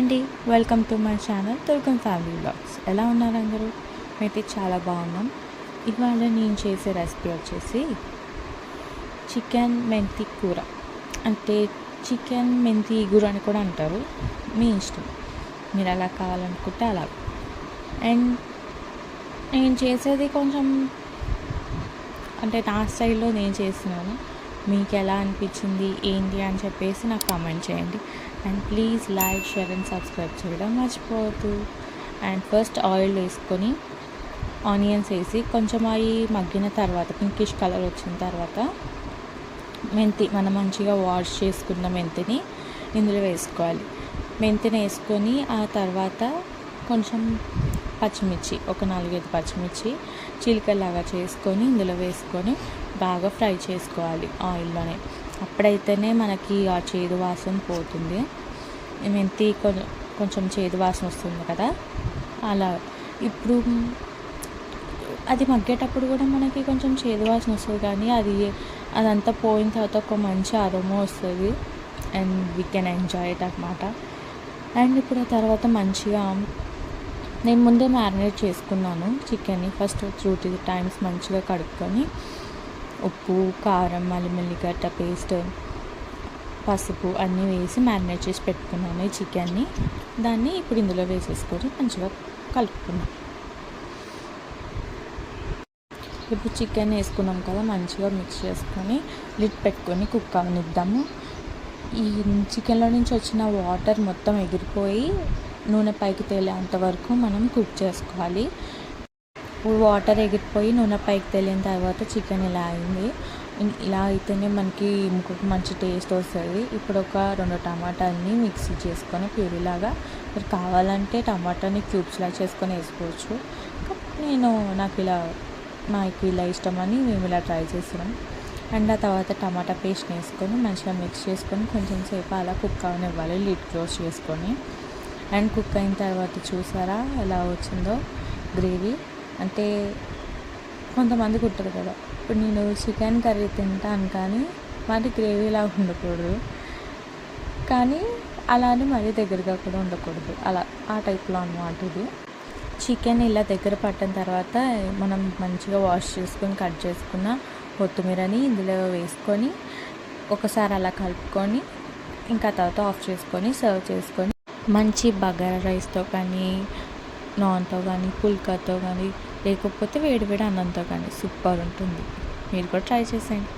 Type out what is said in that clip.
అండి, welcome to my channel Durgam family vlogs. ఎలా ఉన్నారు అందరూ? అయితే చాలా బాగున్నాం. ఇవాళ నేను చేసే రెసిపీ వచ్చేసి చికెన్ మెంతి కూర. అంటే చికెన్ మెంతి ఇగురు అని కూడా అంటారు, మీ ఇష్టం, మీరు అలా కావాలనుకుంటే అలా. అండ్ నేను చేసేది కొంచెం అంటే నా స్టైల్లో నేను చేస్తున్నాను. మీకు ఎలా అనిపించింది ఏంటి అని చెప్పేసి నాకు కామెంట్ చేయండి. And please like, share and subscribe చేయడం మర్చిపోవద్దు. అండ్ ఫస్ట్ ఆయిల్ వేసుకొని ఆనియన్స్ వేసి కొంచెం అవి మగ్గిన తర్వాత పింకిష్ కలర్ వచ్చిన తర్వాత మెంతి, మనం మంచిగా వాష్ చేసుకున్న మెంతిని ఇందులో వేసుకోవాలి. మెంతిని వేసుకొని ఆ తర్వాత కొంచెం పచ్చిమిర్చి, ఒక 4-5 పచ్చిమిర్చి చిలికలాగా చేసుకొని ఇందులో వేసుకొని బాగా ఫ్రై చేసుకోవాలి ఆయిల్లోనే. అప్పుడైతేనే మనకి ఆ చేదు వాసన పోతుంది. మెంతి కొంచెం చేదు వాసన వస్తుంది కదా, అలా. ఇప్పుడు అది మగ్గేటప్పుడు కూడా మనకి కొంచెం చేదు వాసన వస్తుంది, కానీ అదంతా పోయిన తర్వాత ఒక మంచి అరోమా వస్తుంది. And we can enjoy it అన్నమాట. అండ్ ఇప్పుడు ఆ తర్వాత మంచిగా నేను ముందే మ్యారినేట్ చేసుకున్నాను చికెన్ని. ఫస్ట్ 2-3 టైమ్స్ మంచిగా కడుక్కొని ఉప్పు, కారం, అల్లం వెల్లిగడ్డ పేస్ట్, పసుపు అన్నీ వేసి మ్యారినేట్ చేసి పెట్టుకున్నాను ఈ చికెన్ని. దాన్ని ఇప్పుడు ఇందులో వేసేసుకొని మంచిగా కలుపుకున్నాం. ఇప్పుడు చికెన్ వేసుకున్నాం కదా, మంచిగా మిక్స్ చేసుకొని లిడ్ పెట్టుకొని కుక్ అవనిద్దాము. ఈ చికెన్లో నుంచి వచ్చిన వాటర్ మొత్తం ఎగిరిపోయి నూనె పైకి తేలేంత వరకు మనం కుక్ చేసుకోవాలి. వాటర్ ఎగిరిపోయి నూనె పైకి తేలిన తర్వాత చికెన్ ఇలా అయింది. ఇలా అయితేనే మనకి ఇంకొక మంచి టేస్ట్ వస్తుంది. ఇప్పుడు ఒక 2 టమాటాలని మిక్సీ చేసుకొని ప్యూరీలాగా, మీరు కావాలంటే టమాటాని క్యూబ్స్లా చేసుకొని వేసుకోవచ్చు. నాకు ఇలా ఇష్టమని మేము ఇలా ట్రై చేస్తున్నాం. అండ్ ఆ తర్వాత టమాటా పేస్ట్ వేసుకొని మంచిగా మిక్స్ చేసుకొని కొంచెం సేపు అలా కుక్ అవనివ్వాలి, లిడ్ క్లోజ్ చేసుకొని. అండ్ కుక్ అయిన తర్వాత చూసారా ఎలా వచ్చిందో గ్రేవీ. అంటే కొంతమందికి ఉంటుంది కదా, ఇప్పుడు నేను చికెన్ కర్రీ తింటాను కానీ మరి గ్రేవీలా ఉండకూడదు, కానీ అలానే మరీ దగ్గరగా కూడా ఉండకూడదు, అలా ఆ టైప్లో అన్నమాట ఇది. చికెన్ ఇలా దగ్గర పట్టిన తర్వాత మనం మంచిగా వాష్ చేసుకొని కట్ చేసుకున్న కొత్తిమీరని ఇందులో వేసుకొని ఒకసారి అలా కలుపుకొని ఇంకా తర్వాత ఆఫ్ చేసుకొని సర్వ్ చేసుకొని మంచి బగారా రైస్తో కానీ, నాన్తో కానీ, పుల్కాతో కానీ, లేకపోతే వేడివేడి అన్నంతో కానీ సూపర్ ఉంటుంది. మీరు కూడా ట్రై చేసేయండి.